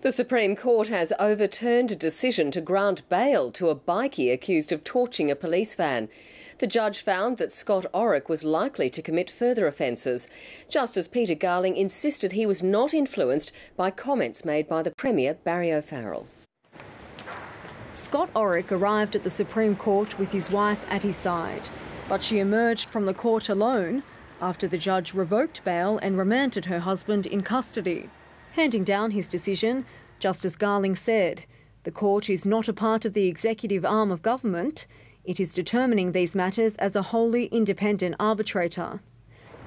The Supreme Court has overturned a decision to grant bail to a bikie accused of torching a police van. The judge found that Scott Orrick was likely to commit further offences. Justice Peter Garling insisted he was not influenced by comments made by the Premier, Barry O'Farrell. Scott Orrick arrived at the Supreme Court with his wife at his side, but she emerged from the court alone after the judge revoked bail and remanded her husband in custody. Handing down his decision, Justice Garling said, "The court is not a part of the executive arm of government. It is determining these matters as a wholly independent arbitrator."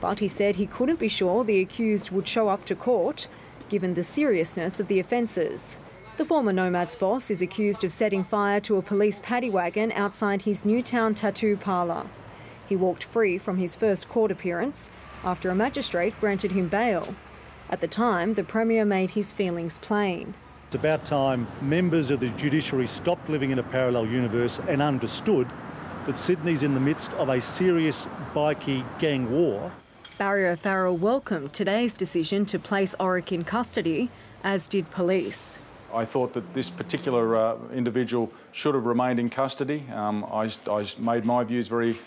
But he said he couldn't be sure the accused would show up to court, given the seriousness of the offences. The former Nomads boss is accused of setting fire to a police paddy wagon outside his Newtown tattoo parlour. He walked free from his first court appearance after a magistrate granted him bail. At the time, the Premier made his feelings plain. It's about time members of the judiciary stopped living in a parallel universe and understood that Sydney's in the midst of a serious bikie gang war. Barry O'Farrell welcomed today's decision to place Orrick in custody, as did police. I thought that this particular individual should have remained in custody. I made my views very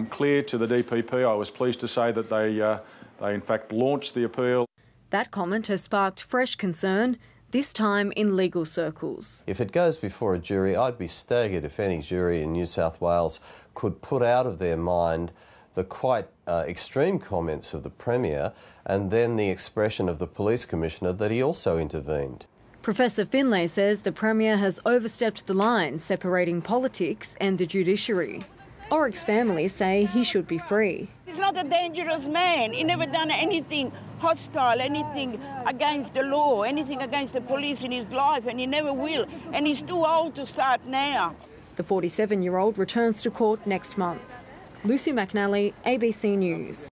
clear to the DPP. I was pleased to say that they in fact launched the appeal. That comment has sparked fresh concern, this time in legal circles. If it goes before a jury, I'd be staggered if any jury in New South Wales could put out of their mind the quite extreme comments of the Premier and then the expression of the Police Commissioner that he also intervened. Professor Finlay says the Premier has overstepped the line separating politics and the judiciary. Orrick's family say he should be free. He's not a dangerous man. He never done anything hostile, anything against the law, anything against the police in his life, and he never will. And he's too old to start now. The 47-year-old returns to court next month. Lucy McNally, ABC News.